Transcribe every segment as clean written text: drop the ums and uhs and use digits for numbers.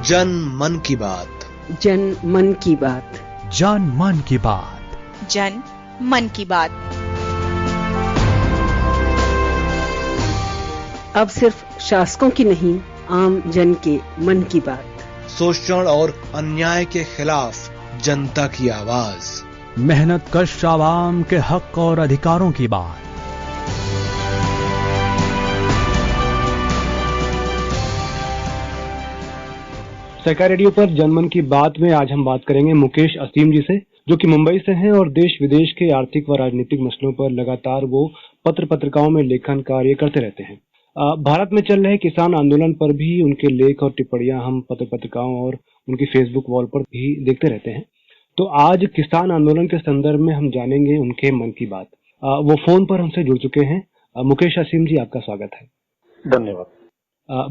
जन मन की बात। जन मन की बात। जन मन की बात। जन मन की बात। अब सिर्फ शासकों की नहीं, आम जन के मन की बात। शोषण और अन्याय के खिलाफ जनता की आवाज। मेहनत कश आवाम के हक और अधिकारों की बात। सहकार रेडियो पर जनमन की बात में आज हम बात करेंगे मुकेश असीम जी से, जो कि मुंबई से हैं और देश विदेश के आर्थिक व राजनीतिक मसलों पर लगातार वो पत्रिकाओं में लेखन कार्य करते रहते हैं। भारत में चल रहे किसान आंदोलन पर भी उनके लेख और टिप्पणियां हम पत्रिकाओं और उनकी फेसबुक वॉल पर भी देखते रहते हैं। तो आज किसान आंदोलन के संदर्भ में हम जानेंगे उनके मन की बात। वो फोन पर हमसे जुड़ चुके हैं। मुकेश असीम जी, आपका स्वागत है। धन्यवाद।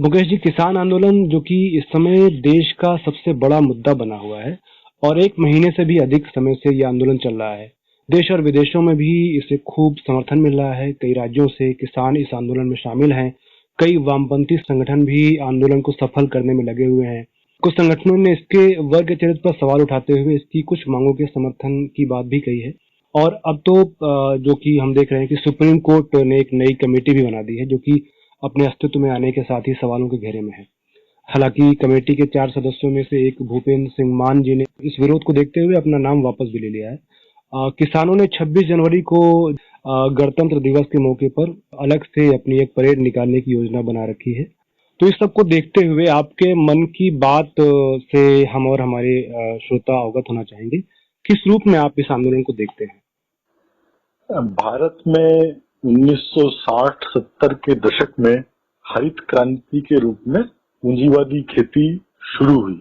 मुकेश जी, किसान आंदोलन जो कि इस समय देश का सबसे बड़ा मुद्दा बना हुआ है और 1 महीने से भी अधिक समय से ये आंदोलन चल रहा है। देश और विदेशों में भी इसे खूब समर्थन मिल रहा है। कई राज्यों से किसान इस आंदोलन में शामिल हैं। कई वामपंथी संगठन भी आंदोलन को सफल करने में लगे हुए हैं। कुछ संगठनों ने इसके वर्ग चरित्र पर सवाल उठाते हुए इसकी कुछ मांगों के समर्थन की बात भी कही है। और अब तो जो कि हम देख रहे हैं कि सुप्रीम कोर्ट ने एक नई कमेटी भी बना दी है, जो कि अपने अस्तित्व में आने के साथ ही सवालों के घेरे में है। हालांकि कमेटी के 4 सदस्यों में से एक भूपेंद्र सिंह मान जी ने इस विरोध को देखते हुए अपना नाम वापस भी ले लिया है। किसानों ने 26 जनवरी को गणतंत्र दिवस के मौके पर अलग से अपनी एक परेड निकालने की योजना बना रखी है। तो इस सब को देखते हुए आपके मन की बात से हम और हमारे श्रोता अवगत होना चाहेंगे, किस रूप में आप इस आंदोलन को देखते हैं? भारत में 1960-70 के दशक में हरित क्रांति के रूप में पूंजीवादी खेती शुरू हुई।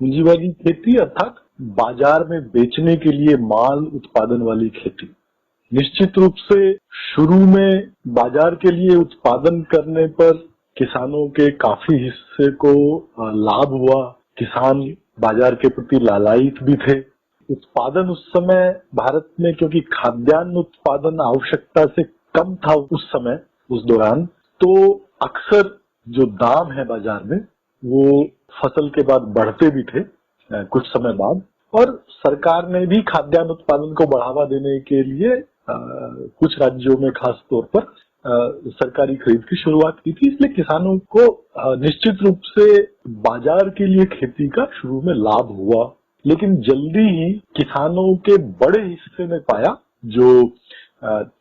पूंजीवादी खेती अर्थात बाजार में बेचने के लिए माल उत्पादन वाली खेती। निश्चित रूप से शुरू में बाजार के लिए उत्पादन करने पर किसानों के काफी हिस्से को लाभ हुआ। किसान बाजार के प्रति लालायित भी थे। उत्पादन उस समय भारत में, क्योंकि खाद्यान्न उत्पादन आवश्यकता से कम था उस समय, उस दौरान, तो अक्सर जो दाम है बाजार में वो फसल के बाद बढ़ते भी थे कुछ समय बाद। और सरकार ने भी खाद्यान्न उत्पादन को बढ़ावा देने के लिए कुछ राज्यों में खास तौर पर सरकारी खरीद की शुरुआत की थी। इसलिए किसानों को निश्चित रूप से बाजार के लिए खेती का शुरू में लाभ हुआ। लेकिन जल्दी ही किसानों के बड़े हिस्से ने पाया, जो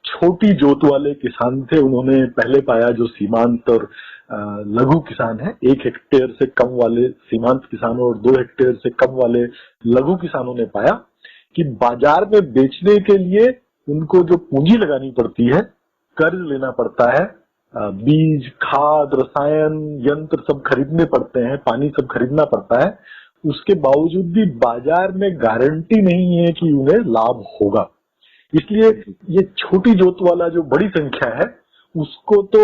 छोटी जोत वाले किसान थे, उन्होंने पहले पाया, जो सीमांत और लघु किसान है, 1 हेक्टेयर से कम वाले सीमांत किसानों और 2 हेक्टेयर से कम वाले लघु किसानों ने पाया कि बाजार में बेचने के लिए उनको जो पूंजी लगानी पड़ती है, कर्ज लेना पड़ता है, बीज, खाद, रसायन, यंत्र सब खरीदने पड़ते हैं, पानी सब खरीदना पड़ता है। उसके बावजूद भी बाजार में गारंटी नहीं है कि उन्हें लाभ होगा। इसलिए ये छोटी जोत वाला जो बड़ी संख्या है, उसको तो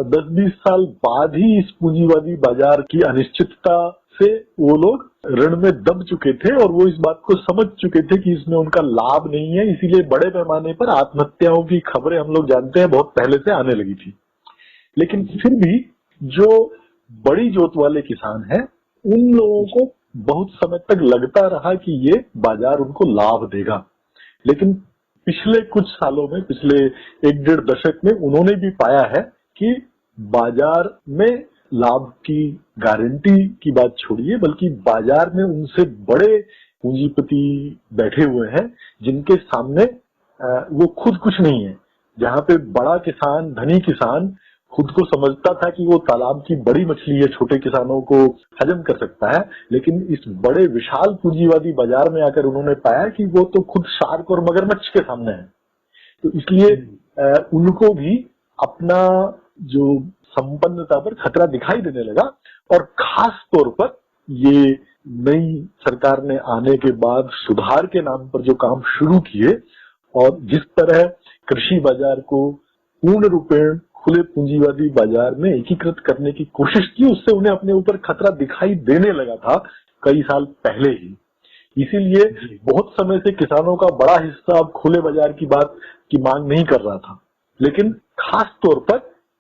10-20 साल बाद ही इस पूंजीवादी बाजार की अनिश्चितता से वो लोग ऋण में दब चुके थे और वो इस बात को समझ चुके थे कि इसमें उनका लाभ नहीं है। इसीलिए बड़े पैमाने पर आत्महत्याओं की खबरें, हम लोग जानते हैं, बहुत पहले से आने लगी थी। लेकिन फिर भी जो बड़ी जोत वाले किसान हैं, उन लोगों को बहुत समय तक लगता रहा कि ये बाजार उनको लाभ देगा। लेकिन पिछले कुछ सालों में, पिछले 1-1.5 दशक में उन्होंने भी पाया है कि बाजार में लाभ की गारंटी की बात छोड़िए, बल्कि बाजार में उनसे बड़े पूंजीपति बैठे हुए हैं जिनके सामने वो खुद कुछ नहीं है। जहां पे बड़ा किसान, धनी किसान खुद को समझता था कि वो तालाब की बड़ी मछली है, छोटे किसानों को हजम कर सकता है, लेकिन इस बड़े विशाल पूंजीवादी बाजार में आकर उन्होंने पाया कि वो तो खुद शार्क और मगरमच्छ के सामने है। तो इसलिए उनको भी अपना जो संपन्नता पर खतरा दिखाई देने लगा। और खास तौर पर ये नई सरकार ने आने के बाद सुधार के नाम पर जो काम शुरू किए और जिस तरह कृषि बाजार को पूर्ण रूपेण खुले पूंजीवादी बाजार में एकीकृत करने की कोशिश की, उससे उन्हें अपने ऊपर खतरा दिखाई देने लगा था कई साल पहले ही। इसीलिए बहुत समय से किसानों का बड़ा हिस्सा अब खुले बाजार की बात की मांग नहीं कर रहा था। लेकिन खास तौर पर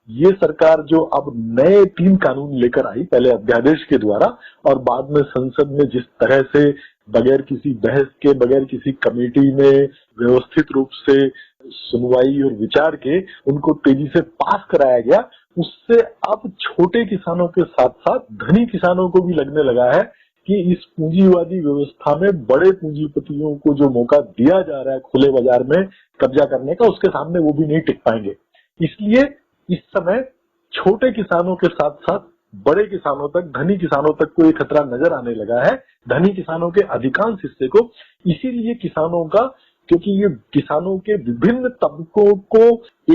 ये सरकार जो अब नए 3 कानून लेकर आई, पहले अध्यादेश के द्वारा और बाद में संसद में जिस तरह से बगैर किसी बहस के, बगैर किसी कमेटी में व्यवस्थित रूप से सुनवाई और विचार के उनको तेजी से पास कराया गया, उससे अब छोटे किसानों के साथ साथ धनी किसानों को भी लगने लगा है कि इस पूंजीवादी व्यवस्था में बड़े पूंजीपतियों को जो मौका दिया जा रहा है खुले बाजार में कब्जा करने का, उसके सामने वो भी नहीं टिक पाएंगे। इसलिए इस समय छोटे किसानों के साथ साथ बड़े किसानों तक, धनी किसानों तक को ये खतरा नजर आने लगा है, धनी किसानों के अधिकांश हिस्से को। इसीलिए किसानों का, क्योंकि ये किसानों के विभिन्न तबकों को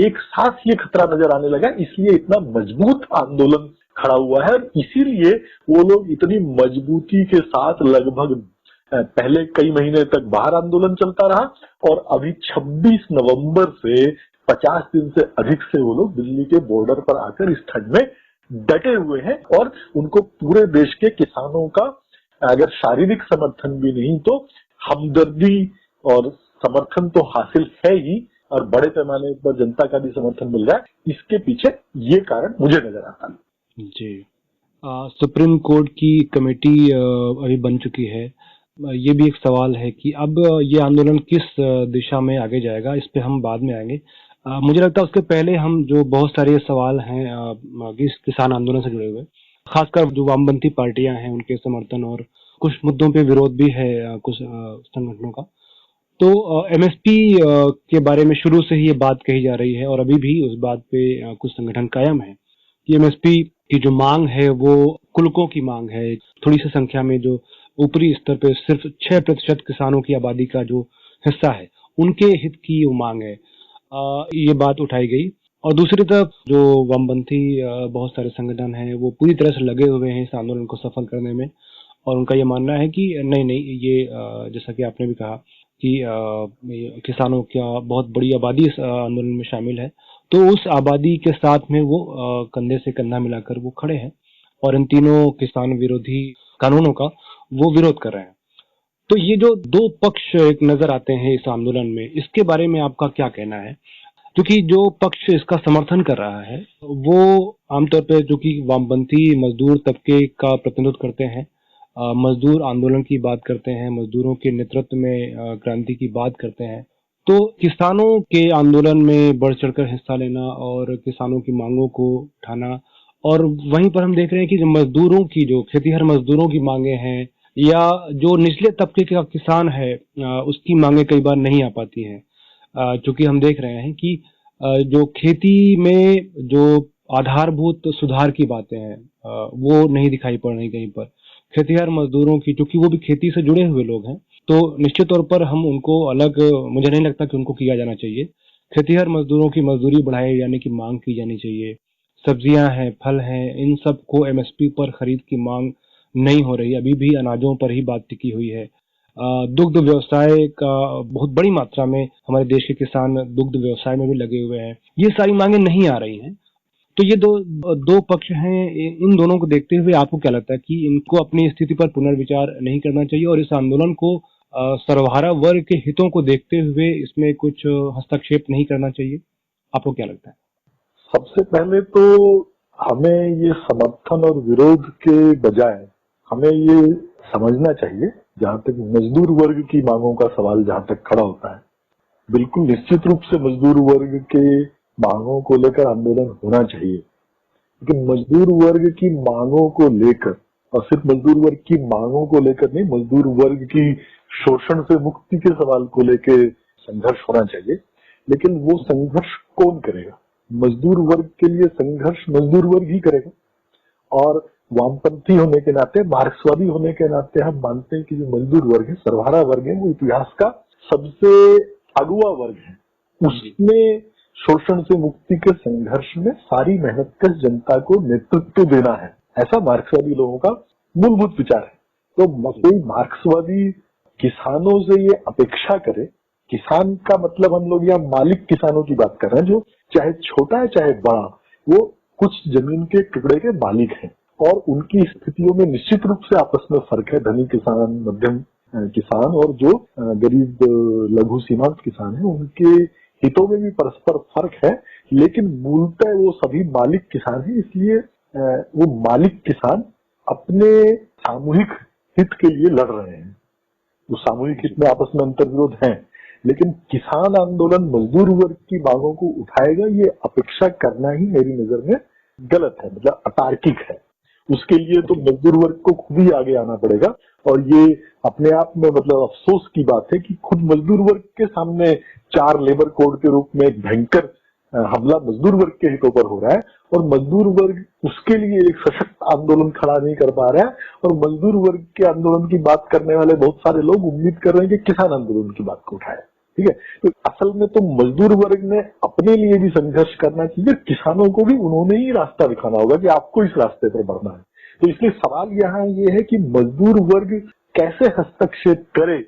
एक साथ ये खतरा नजर आने लगा, इसलिए इतना मजबूत आंदोलन खड़ा हुआ है। इसीलिए वो लोग इतनी मजबूती के साथ लगभग पहले कई महीने तक बाहर आंदोलन चलता रहा और अभी 26 नवंबर से 50 दिन से अधिक से वो लोग दिल्ली के बॉर्डर पर आकर इस ठंड में डटे हुए हैं और उनको पूरे देश के किसानों का अगर शारीरिक समर्थन भी नहीं तो हमदर्दी और समर्थन तो हासिल है ही, और बड़े पैमाने पर जनता का भी समर्थन मिल रहा है। इसके पीछे ये कारण मुझे नजर आता है। जी, सुप्रीम कोर्ट की कमेटी अभी बन चुकी है। ये भी एक सवाल है कि अब ये आंदोलन किस दिशा में आगे जाएगा, इस पे हम बाद में आएंगे। मुझे लगता है उसके पहले हम जो बहुत सारे सवाल हैं किसान आंदोलन से जुड़े हुए, खासकर जो वामपंथी पार्टियां हैं उनके समर्थन और कुछ मुद्दों पे विरोध भी है कुछ संगठनों का। तो एमएसपी के बारे में शुरू से ही ये बात कही जा रही है और अभी भी उस बात पे कुछ संगठन कायम है कि एमएसपी की जो मांग है वो कुलकों की मांग है। थोड़ी सी संख्या में जो ऊपरी स्तर पे सिर्फ 6% किसानों की आबादी का जो हिस्सा है उनके हित की वो मांग है, ये बात उठाई गई। और दूसरी तरफ जो वामपंथी बहुत सारे संगठन हैं वो पूरी तरह से लगे हुए हैं इस आंदोलन को सफल करने में और उनका ये मानना है कि नहीं ये जैसा कि आपने भी कहा कि किसानों का बहुत बड़ी आबादी इस आंदोलन में शामिल है, तो उस आबादी के साथ में वो कंधे से कंधा मिलाकर वो खड़े हैं और इन तीनों किसान विरोधी कानूनों का वो विरोध कर रहे हैं। तो ये जो दो पक्ष एक नजर आते हैं इस आंदोलन में, इसके बारे में आपका क्या कहना है? क्योंकि जो पक्ष इसका समर्थन कर रहा है वो आमतौर पर जो कि वामपंथी मजदूर तबके का प्रतिनिधित्व करते हैं, मजदूर आंदोलन की बात करते हैं, मजदूरों के नेतृत्व में क्रांति की बात करते हैं। तो किसानों के आंदोलन में बढ़ चढ़कर हिस्सा लेना और किसानों की मांगों को उठाना, और वहीं पर हम देख रहे हैं कि जो मजदूरों की, जो खेतीहर मजदूरों की मांगे हैं या जो निचले तबके का किसान है उसकी मांगे कई बार नहीं आ पाती हैं, क्योंकि हम देख रहे हैं कि जो खेती में जो आधारभूत सुधार की बातें हैं वो नहीं दिखाई पड़ रही कहीं पर। खेतीहर मजदूरों की, क्योंकि वो भी खेती से जुड़े हुए लोग हैं, तो निश्चित तौर पर हम उनको अलग, मुझे नहीं लगता कि उनको किया जाना चाहिए। खेतीहर मजदूरों की मजदूरी बढ़ाई जाने की मांग की जानी चाहिए। सब्जियां हैं, फल हैं, इन सब को एमएसपी पर खरीद की मांग नहीं हो रही, अभी भी अनाजों पर ही बात टिकी हुई है। दुग्ध व्यवसाय का बहुत बड़ी मात्रा में हमारे देश के किसान दुग्ध व्यवसाय में भी लगे हुए हैं। ये सारी मांगे नहीं आ रही हैं। तो ये दो पक्ष हैं, इन दोनों को देखते हुए आपको क्या लगता है कि इनको अपनी स्थिति पर पुनर्विचार नहीं करना चाहिए और इस आंदोलन को सर्वहारा वर्ग के हितों को देखते हुए इसमें कुछ हस्तक्षेप नहीं करना चाहिए? आपको क्या लगता है? सबसे पहले तो हमें ये समर्थन और विरोध के बजाय हमें ये समझना चाहिए, जहां तक मजदूर वर्ग की मांगों का सवाल जहां तक खड़ा होता है, बिल्कुल निश्चित रूप से मजदूर वर्ग के मांगों को लेकर आंदोलन होना चाहिए। लेकिन मजदूर वर्ग की मांगों को लेकर, और सिर्फ मजदूर वर्ग की मांगों को लेकर नहीं, मजदूर वर्ग की शोषण से मुक्ति के सवाल को लेकर संघर्ष होना चाहिए। लेकिन वो संघर्ष कौन करेगा? मजदूर वर्ग के लिए संघर्ष मजदूर वर्ग ही करेगा। और वामपंथी होने के नाते, मार्क्सवादी होने के नाते हम मानते हैं कि जो मजदूर वर्ग है, सर्वहारा वर्ग है, वो इतिहास का सबसे अगुआ वर्ग है। उसमें शोषण से मुक्ति के संघर्ष में सारी मेहनतकश जनता को नेतृत्व देना है, ऐसा मार्क्सवादी लोगों का मूलभूत विचार है। तो कोई मार्क्सवादी किसानों से ये अपेक्षा करे, किसान का मतलब हम लोग यहाँ मालिक किसानों की बात कर रहे हैं, जो चाहे छोटा है चाहे बड़ा, वो कुछ जमीन के टुकड़े के मालिक हैं और उनकी स्थितियों में निश्चित रूप से आपस में फर्क है। धनी किसान, मध्यम किसान और जो गरीब लघु सीमांत किसान है, उनके हितों में भी परस्पर फर्क है। लेकिन मूलतः वो सभी मालिक किसान हैं, इसलिए वो मालिक किसान अपने सामूहिक हित के लिए लड़ रहे हैं। वो सामूहिक हित में आपस में अंतर्विरोध हैं, लेकिन किसान आंदोलन मजदूर वर्ग की मांगों को उठाएगा, ये अपेक्षा करना ही मेरी नजर में गलत है, मतलब अतार्किक है। उसके लिए तो मजदूर वर्ग को खुद ही आगे आना पड़ेगा, और ये अपने आप में मतलब अफसोस की बात है कि खुद मजदूर वर्ग के सामने 4 लेबर कोड के रूप में एक भयंकर हमला मजदूर वर्ग के हितों पर हो रहा है, और मजदूर वर्ग उसके लिए एक सशक्त आंदोलन खड़ा नहीं कर पा रहा है, और मजदूर वर्ग के आंदोलन की बात करने वाले बहुत सारे लोग उम्मीद कर रहे हैं कि किसान आंदोलन की बात को उठाए। ठीक है, तो असल में तो मजदूर वर्ग ने अपने लिए भी संघर्ष करना चाहिए, किसानों को भी उन्होंने ही रास्ता दिखाना होगा कि आपको इस रास्ते पर बढ़ना है। तो इसलिए सवाल यहाँ ये है कि मजदूर वर्ग कैसे हस्तक्षेप करे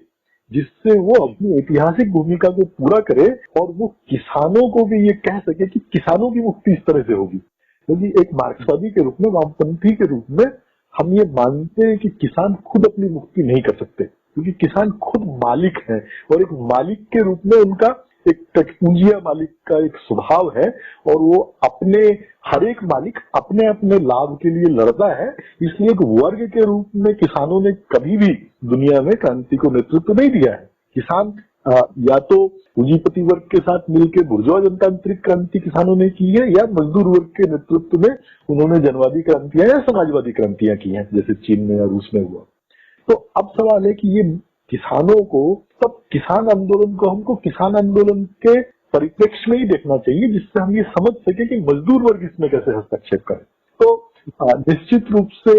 जिससे वो अपनी ऐतिहासिक भूमिका को पूरा करे, और वो किसानों को भी ये कह सके कि किसानों की मुक्ति इस तरह से होगी। क्योंकि एक मार्क्सवादी के रूप में, वामपंथी के रूप में हम ये मानते हैं कि किसान खुद अपनी मुक्ति नहीं कर सकते, क्योंकि किसान खुद मालिक है, और एक मालिक के रूप में उनका एक पूंजिया मालिक का एक स्वभाव है, और वो अपने हर एक मालिक अपने अपने लाभ के लिए लड़ता है। इसलिए एक वर्ग के रूप में किसानों ने कभी भी दुनिया में क्रांति को नेतृत्व नहीं दिया है। किसान या तो पूंजीपति वर्ग के साथ मिलकर बुर्जुआ जनतांत्रिक क्रांति किसानों ने की है, या मजदूर वर्ग के नेतृत्व में उन्होंने जनवादी क्रांतियां या समाजवादी क्रांतियां की हैं, जैसे चीन में या रूस में हुआ। तो अब सवाल है कि ये किसानों को, तब किसान आंदोलन को हमको किसान आंदोलन के परिप्रेक्ष्य में ही देखना चाहिए, जिससे हम ये समझ सके कि मजदूर वर्ग इसमें कैसे हस्तक्षेप करे। तो निश्चित रूप से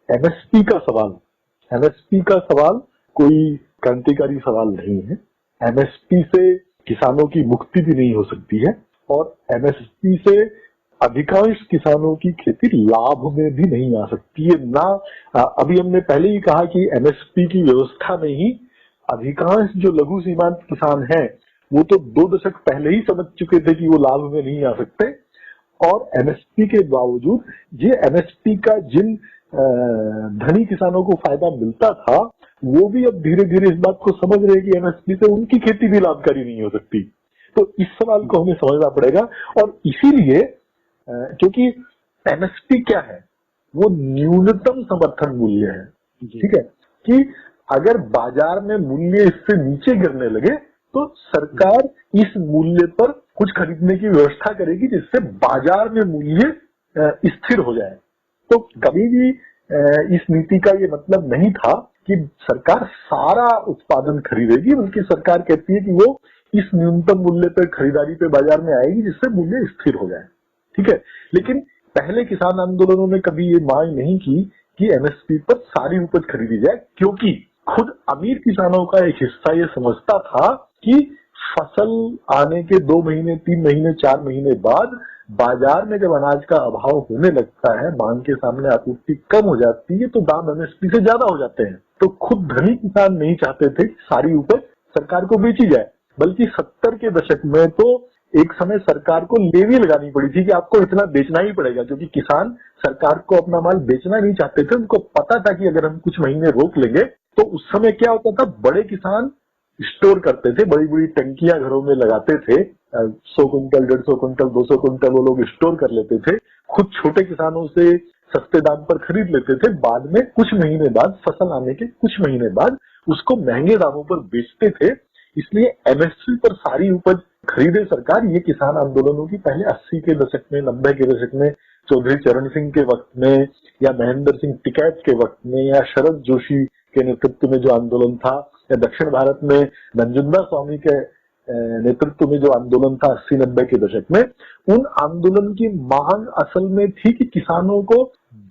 एमएसपी का सवाल कोई क्रांतिकारी सवाल नहीं है। एमएसपी से किसानों की मुक्ति भी नहीं हो सकती है, और एमएसपी से अधिकांश किसानों की खेती लाभ में भी नहीं आ सकती है ना। अभी हमने पहले ही कहा कि एमएसपी की व्यवस्था में ही अधिकांश जो लघु सीमांत किसान हैं वो तो 2 दशक पहले ही समझ चुके थे कि वो लाभ में नहीं आ सकते, और एमएसपी के बावजूद ये एमएसपी का जिन धनी किसानों को फायदा मिलता था वो भी अब धीरे धीरे इस बात को समझ रहे हैं कि एमएसपी से उनकी खेती भी लाभकारी नहीं हो सकती। तो इस सवाल को हमें समझना पड़ेगा, और इसीलिए क्योंकि एमएसपी क्या है, वो न्यूनतम समर्थन मूल्य है। ठीक है, कि अगर बाजार में मूल्य इससे नीचे गिरने लगे तो सरकार इस मूल्य पर कुछ खरीदने की व्यवस्था करेगी जिससे बाजार में मूल्य स्थिर हो जाए। तो कभी भी इस नीति का ये मतलब नहीं था कि सरकार सारा उत्पादन खरीदेगी, बल्कि सरकार कहती है कि वो इस न्यूनतम मूल्य पर खरीदारी पे बाजार में आएगी जिससे मूल्य स्थिर हो जाए। ठीक है, लेकिन पहले किसान आंदोलनों ने कभी ये मांग नहीं की कि एमएसपी पर सारी उपज खरीदी जाए, क्योंकि खुद अमीर किसानों का एक हिस्सा ये समझता था कि फसल आने के 2 महीने, 3 महीने, 4 महीने बाद बाजार में जब अनाज का अभाव होने लगता है, मांग के सामने आपूर्ति कम हो जाती है, तो दाम एमएसपी से ज्यादा हो जाते हैं। तो खुद धनी किसान नहीं चाहते थे कि सारी उपज सरकार को बेची जाए, बल्कि 70 के दशक में तो एक समय सरकार को लेवी लगानी पड़ी थी कि आपको इतना बेचना ही पड़ेगा, क्योंकि किसान सरकार को अपना माल बेचना नहीं चाहते थे। उनको पता था कि अगर हम कुछ महीने रोक लेंगे तो उस समय क्या होता था, बड़े किसान स्टोर करते थे, बड़ी बड़ी टंकियां घरों में लगाते थे, 100 कुंटल, 150 कुंटल, 200 कुंटल वो लोग स्टोर कर लेते थे। खुद छोटे किसानों से सस्ते दाम पर खरीद लेते थे, बाद में कुछ महीने बाद, फसल आने के कुछ महीने बाद उसको महंगे दामों पर बेचते थे। इसलिए एमएसपी पर सारी उपज खरीदे सरकार। ये किसान आंदोलनों की पहले 80 के दशक में, 90 के दशक में, चौधरी चरण सिंह के वक्त में, या महेंद्र सिंह टिकैत के वक्त में, या शरद जोशी के नेतृत्व में जो आंदोलन था, या दक्षिण भारत में नंजुंदा स्वामी के नेतृत्व में जो आंदोलन था 80-90 के दशक में, उन आंदोलन की मांग असल में थी कि किसानों को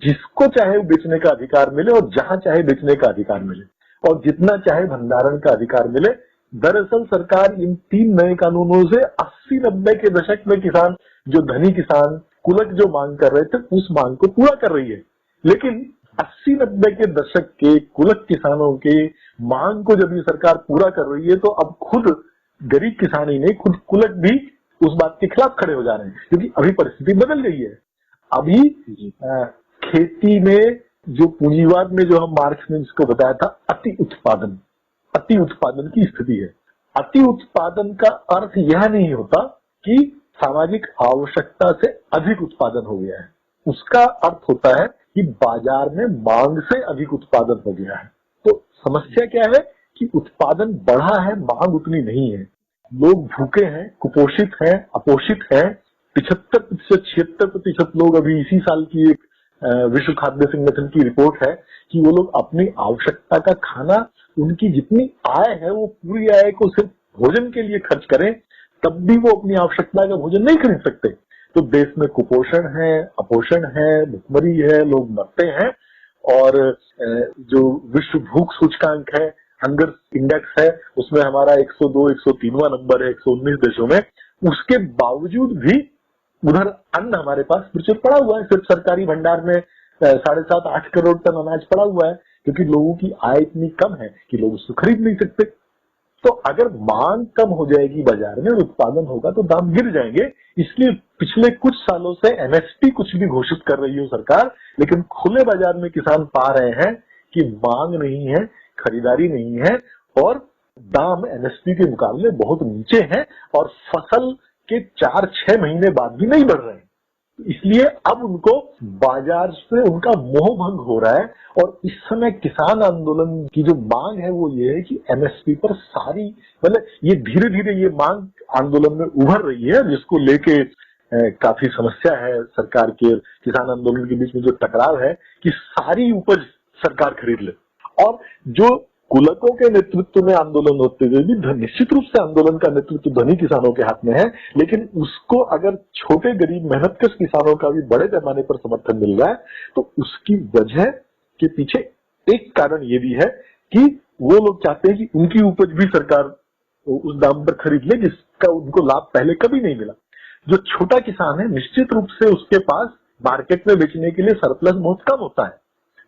जिसको चाहे बेचने का अधिकार मिले, और जहां चाहे बेचने का अधिकार मिले, और जितना चाहे भंडारण का अधिकार मिले। दरअसल सरकार इन 3 नए कानूनों से 80-90 के दशक में किसान, जो धनी किसान कुलक जो मांग कर रहे थे, उस मांग को पूरा कर रही है। लेकिन 80-90 के दशक के कुलक किसानों के मांग को जब ये सरकार पूरा कर रही है, तो अब खुद गरीब किसान ही नहीं, खुद कुलक भी उस बात के खिलाफ खड़े हो जा रहे हैं, क्योंकि अभी परिस्थिति बदल गई है। अभी खेती में जो पूंजीवाद में जो हम मार्क्स ने जिसको बताया था, अति उत्पादन की स्थिति है। अति उत्पादन का अर्थ यह नहीं होता कि सामाजिक आवश्यकता से अधिक उत्पादन हो गया है। उसका अर्थ होता है कि बाजार में मांग से अधिक उत्पादन हो गया है। तो समस्या क्या है कि उत्पादन बढ़ा है, मांग उतनी नहीं है। लोग भूखे हैं, कुपोषित हैं, अपोषित हैं। 75% 76% लोग, अभी इसी साल की एक विश्व खाद्य संगठन की रिपोर्ट है कि वो लोग अपनी आवश्यकता का खाना, उनकी जितनी आय है वो पूरी आय को सिर्फ भोजन के लिए खर्च करें, तब भी वो अपनी आवश्यकता का भोजन नहीं खरीद सकते। तो देश में कुपोषण है, अपोषण है, भुखमरी है, लोग मरते हैं। और जो विश्व भूख सूचकांक है, हंगर इंडेक्स है, उसमें हमारा 102 103वां नंबर है 119 देशों में। उसके बावजूद भी उधर अन्न हमारे पास प्रचुर पड़ा हुआ है। सिर्फ सरकारी भंडार में 7.5-8 करोड़ टन अनाज पड़ा हुआ है, क्योंकि लोगों की आय इतनी कम है कि लोग उसको खरीद नहीं सकते। तो अगर मांग कम हो जाएगी बाजार में और उत्पादन होगा तो दाम गिर जाएंगे। इसलिए पिछले कुछ सालों से एमएसपी कुछ भी घोषित कर रही है सरकार, लेकिन खुले बाजार में किसान पा रहे हैं कि मांग नहीं है, खरीदारी नहीं है और दाम एमएसपी के मुकाबले बहुत नीचे हैं और फसल के 4-6 महीने बाद भी नहीं बढ़ रहे हैं। इसलिए अब उनको बाजार से उनका मोह भंग हो रहा है। और इस समय किसान आंदोलन की जो मांग है वो ये है कि एमएसपी पर सारी, मतलब ये धीरे धीरे ये मांग आंदोलन में उभर रही है, जिसको लेके काफी समस्या है सरकार के किसान आंदोलन के बीच में। जो टकराव है कि सारी उपज सरकार खरीद ले, और जो कुलकों के नेतृत्व में आंदोलन होते हुए भी निश्चित रूप से आंदोलन का नेतृत्व धनी किसानों के हाथ में है, लेकिन उसको अगर छोटे गरीब मेहनतकश किसानों का भी बड़े पैमाने पर समर्थन मिल रहा है, तो उसकी वजह के पीछे एक कारण ये भी है कि वो लोग चाहते हैं कि उनकी उपज भी सरकार उस दाम पर खरीद ले जिसका उनको लाभ पहले कभी नहीं मिला। जो छोटा किसान है, निश्चित रूप से उसके पास मार्केट में बेचने के लिए सरप्लस बहुत कम होता है,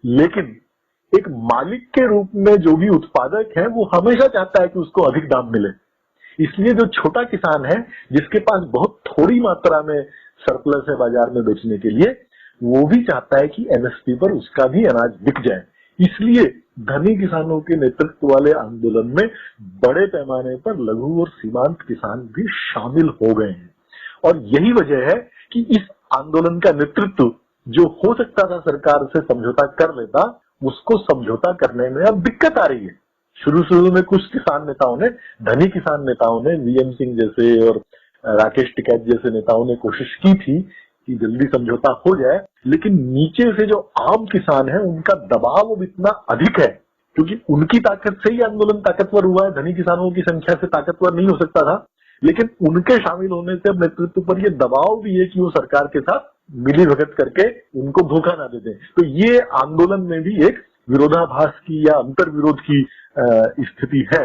लेकिन एक मालिक के रूप में जो भी उत्पादक है वो हमेशा चाहता है कि उसको अधिक दाम मिले। इसलिए जो छोटा किसान है, जिसके पास बहुत थोड़ी मात्रा में सरप्लस है बाजार में बेचने के लिए, वो भी चाहता है कि एमएसपी पर उसका भी अनाज बिक जाए। इसलिए धनी किसानों के नेतृत्व वाले आंदोलन में बड़े पैमाने पर लघु और सीमांत किसान भी शामिल हो गए हैं। और यही वजह है कि इस आंदोलन का नेतृत्व जो हो सकता था सरकार से समझौता कर लेता, उसको समझौता करने में अब दिक्कत आ रही है। शुरू में कुछ किसान नेताओं ने, धनी किसान नेताओं ने, वीएम सिंह जैसे और राकेश टिकैत जैसे नेताओं ने कोशिश की थी कि जल्दी समझौता हो जाए, लेकिन नीचे से जो आम किसान है उनका दबाव अब इतना अधिक है, क्योंकि उनकी ताकत से ही आंदोलन ताकतवर हुआ है। धनी किसानों की संख्या से ताकतवर नहीं हो सकता था, लेकिन उनके शामिल होने से नेतृत्व पर यह दबाव भी है कि वो सरकार के साथ मिली भगत करके उनको धोखा ना दे दें। तो ये आंदोलन में भी एक विरोधाभास की या अंतर विरोध की स्थिति है।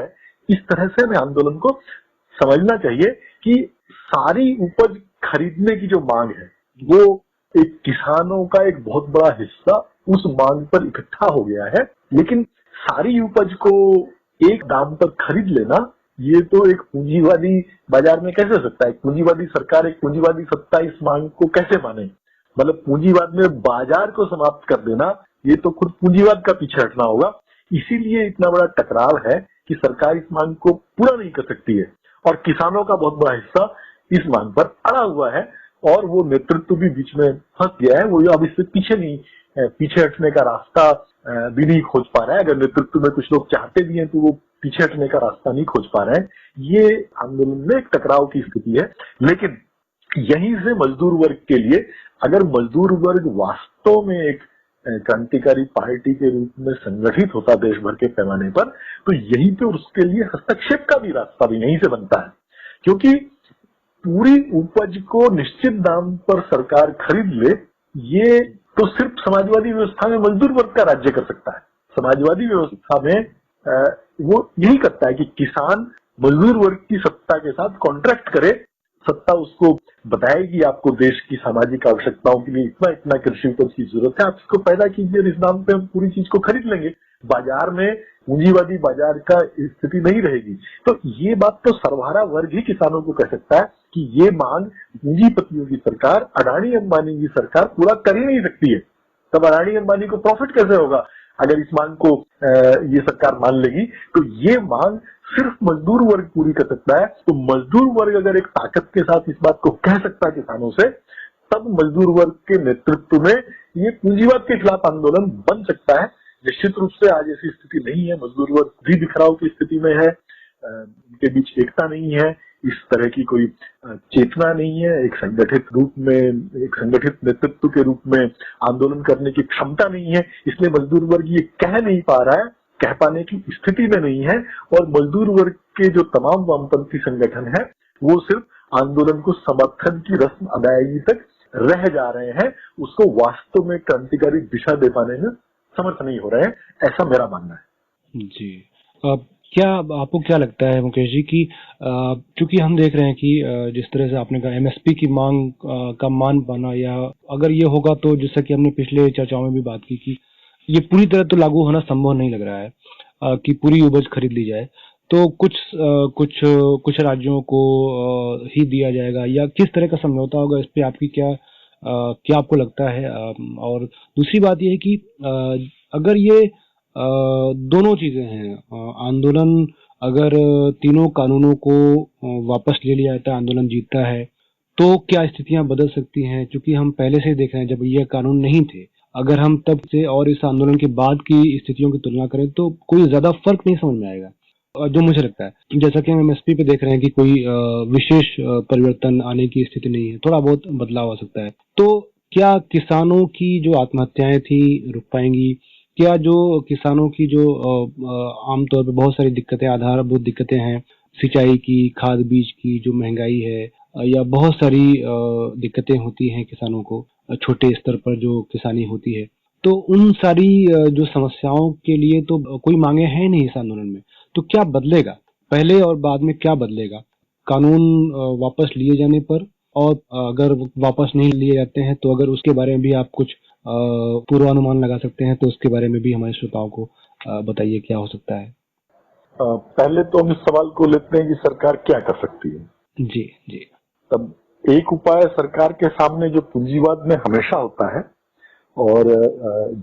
इस तरह से हमें आंदोलन को समझना चाहिए कि सारी उपज खरीदने की जो मांग है वो एक किसानों का एक बहुत बड़ा हिस्सा उस मांग पर इकट्ठा हो गया है, लेकिन सारी उपज को एक दाम पर खरीद लेना ये तो एक पूंजीवादी बाजार में कैसे हो सकता है। पूंजीवादी सरकार, एक पूंजीवादी सत्ता इस मांग को कैसे माने। मतलब पूंजीवाद में बाजार को समाप्त कर देना, ये तो खुद पूंजीवाद का पीछे हटना होगा। इसीलिए इतना बड़ा टकराव है कि सरकार इस मांग को पूरा नहीं कर सकती है और किसानों का बहुत बड़ा हिस्सा इस मांग पर अड़ा हुआ है और वो नेतृत्व भी बीच में फंस गया है। वो अब इससे पीछे हटने का रास्ता भी नहीं खोज पा रहा है। अगर नेतृत्व में कुछ लोग चाहते भी हैं तो वो पीछे हटने का रास्ता नहीं खोज पा रहे हैं। ये आंदोलन में एक टकराव की स्थिति है। लेकिन यहीं से मजदूर वर्ग के लिए, अगर मजदूर वर्ग वास्तव में एक क्रांतिकारी पार्टी के रूप में संगठित होता देश भर के पैमाने पर, तो यहीं पे उसके लिए हस्तक्षेप का भी रास्ता भी यहीं से बनता है। क्योंकि पूरी उपज को निश्चित दाम पर सरकार खरीद ले, ये तो सिर्फ समाजवादी व्यवस्था में मजदूर वर्ग का राज्य कर सकता है। समाजवादी व्यवस्था में वो यही करता है कि किसान मजदूर वर्ग की सत्ता के साथ कॉन्ट्रैक्ट करे, सत्ता उसको बताएगी आपको देश की सामाजिक आवश्यकताओं के लिए इतना इतना कृषि उपज की जरूरत है, आप इसको पैदा कीजिए, इस दाम पे हम पूरी चीज को खरीद लेंगे। बाजार में पूंजीवादी बाजार का स्थिति नहीं रहेगी। तो ये बात तो सर्वहारा वर्ग ही किसानों को कह सकता है कि ये मांग पूंजीपतियों की सरकार, अडानी अंबानी की सरकार पूरा कर ही नहीं सकती है। तब अडानी अंबानी को प्रॉफिट कैसे होगा अगर इस मांग को ये सरकार मान लेगी। तो ये मांग सिर्फ मजदूर वर्ग पूरी कर सकता है। तो मजदूर वर्ग अगर एक ताकत के साथ इस बात को कह सकता है किसानों से, तब मजदूर वर्ग के नेतृत्व में ये पूंजीवाद के खिलाफ आंदोलन बन सकता है। निश्चित रूप से आज ऐसी स्थिति नहीं है, मजदूर वर्ग भी बिखराव की स्थिति में है, उनके बीच एकता नहीं है, इस तरह की कोई चेतना नहीं है, एक संगठित रूप में, एक संगठित नेतृत्व के रूप में आंदोलन करने की क्षमता नहीं है। इसलिए मजदूर वर्ग ये कह नहीं पा रहा है, कह पाने की स्थिति में नहीं है, और मजदूर वर्ग के जो तमाम वामपंथी संगठन है वो सिर्फ आंदोलन को समर्थन की रस्म अदायगी तक रह जा रहे हैं, उसको वास्तव में क्रांतिकारी दिशा दे पाने में समर्थ नहीं हो रहे हैं, ऐसा मेरा मानना है। जी, क्या आपको क्या लगता है मुकेश जी कि क्योंकि हम देख रहे हैं कि जिस तरह से आपने कहा एमएसपी की मांग का मान पाना, या अगर ये होगा तो जैसा कि हमने पिछले चर्चाओं में भी बात की कि ये पूरी तरह तो लागू होना संभव नहीं लग रहा है कि पूरी उपज खरीद ली जाए, तो कुछ राज्यों को ही दिया जाएगा, या किस तरह का समझौता होगा, इस पे आपकी क्या आपको लगता है? और दूसरी बात यह है कि अगर ये दोनों चीजें हैं, आंदोलन अगर तीनों कानूनों को वापस ले लिया जाता है, आंदोलन जीतता है, तो क्या स्थितियां बदल सकती हैं? क्योंकि हम पहले से देख रहे हैं जब ये कानून नहीं थे, अगर हम तब से और इस आंदोलन के बाद की स्थितियों की तुलना करें तो कोई ज्यादा फर्क नहीं समझ में आएगा। जो मुझे लगता है, जैसा कि हम एमएसपी पे देख रहे हैं कि कोई विशेष परिवर्तन आने की स्थिति नहीं है, थोड़ा बहुत बदलाव आ सकता है। तो क्या किसानों की जो आत्महत्याएं थी रुक पाएंगी? क्या जो किसानों की जो आमतौर पर बहुत सारी दिक्कतें, आधारभूत दिक्कतें हैं, सिंचाई की, खाद बीज की जो महंगाई है, या बहुत सारी दिक्कतें होती हैं किसानों को, छोटे स्तर पर जो किसानी होती है, तो उन सारी जो समस्याओं के लिए तो कोई मांगे हैं नहीं इस आंदोलन में। तो क्या बदलेगा पहले और बाद में? क्या बदलेगा कानून वापस लिए जाने पर, और अगर वापस नहीं लिए जाते हैं तो अगर उसके बारे में भी आप कुछ पूर्वानुमान लगा सकते हैं तो उसके बारे में भी हमारे श्रोताओं को बताइए क्या हो सकता है। पहले तो हम इस सवाल को लेते हैं कि सरकार क्या कर सकती है। जी जी। तब एक उपाय सरकार के सामने जो पूंजीवाद में हमेशा होता है और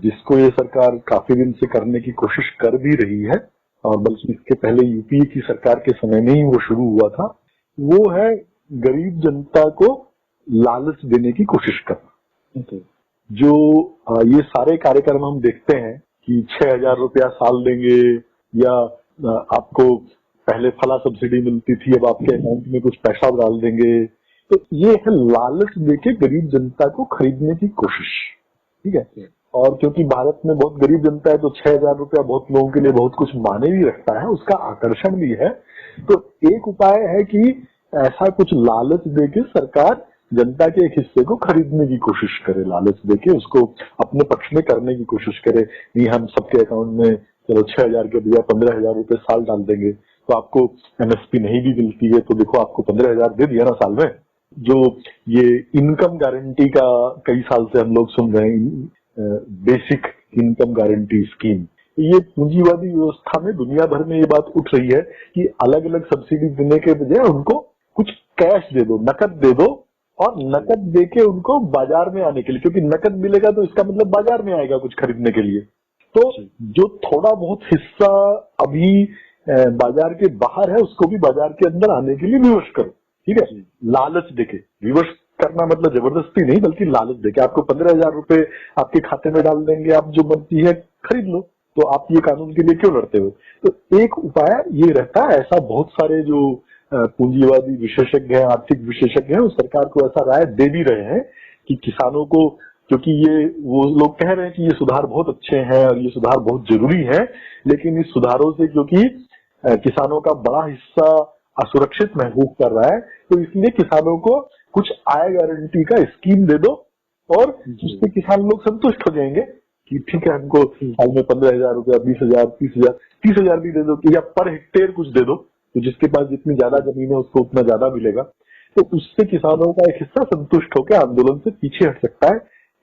जिसको ये सरकार काफी दिन से करने की कोशिश कर भी रही है, और बल्कि इसके पहले यूपीए की सरकार के समय में ही वो शुरू हुआ था, वो है गरीब जनता को लालच देने की कोशिश करना। जो ये सारे कार्यक्रम हम देखते हैं कि 6,000 रुपया साल देंगे, या आपको पहले फला सब्सिडी मिलती थी अब आपके अकाउंट में कुछ पैसा डाल देंगे, तो ये है लालच देके गरीब जनता को खरीदने की कोशिश। ठीक है, और क्योंकि भारत में बहुत गरीब जनता है तो 6,000 रुपया बहुत लोगों के लिए बहुत कुछ माने भी रखता है, उसका आकर्षण भी है। तो एक उपाय है कि ऐसा कुछ लालच देके सरकार जनता के एक हिस्से को खरीदने की कोशिश करे, लालच देके उसको अपने पक्ष में करने की कोशिश करे। नहीं, हम सबके अकाउंट में चलो 6,000 के बजाय 15,000 रुपए साल डाल देंगे, तो आपको एमएसपी नहीं भी मिलती है तो देखो आपको 15,000 दे दिया ना साल में। जो ये इनकम गारंटी का कई साल से हम लोग सुन रहे हैं, बेसिक इनकम गारंटी स्कीम, ये पूंजीवादी व्यवस्था में दुनिया भर में ये बात उठ रही है कि अलग अलग सब्सिडी देने के बजाय उनको कुछ कैश दे दो, नकद दे दो, और नकद देके उनको बाजार में आने के लिए, क्योंकि नकद मिलेगा तो इसका मतलब बाजार में आएगा कुछ खरीदने के लिए। तो जो थोड़ा बहुत हिस्सा अभी बाजार के बाहर है उसको भी बाजार के अंदर आने के लिए विवश करो। ठीक है, लालच देके, विवश करना मतलब जबरदस्ती नहीं, बल्कि लालच देके आपको 15,000 रुपए आपके खाते में डाल देंगे, आप जो मर्जी है खरीद लो, तो आप ये कानून के लिए क्यों लड़ते हो? तो एक उपाय ये रहता है। ऐसा बहुत सारे जो पूंजीवादी विशेषज्ञ हैं, आर्थिक विशेषज्ञ हैं, वो सरकार को ऐसा राय दे भी रहे हैं कि किसानों को, क्योंकि ये वो लोग कह रहे हैं कि ये सुधार बहुत अच्छे हैं और ये सुधार बहुत जरूरी है, लेकिन इस सुधारों से क्योंकि किसानों का बड़ा हिस्सा असुरक्षित महसूस कर रहा है, तो इसलिए किसानों को कुछ आय गारंटी का स्कीम दे दो, और उससे किसान लोग संतुष्ट हो जाएंगे कि ठीक है, हमको साल में 15,000 रुपया, 20,000, 30,000, 30,000 भी दे दो, या पर हेक्टेयर कुछ दे दो, तो जिसके पास जितनी ज्यादा जमीन है उसको उतना ज्यादा मिलेगा। तो उससे किसानों का एक हिस्सा संतुष्ट होकर आंदोलन से पीछे हट सकता है।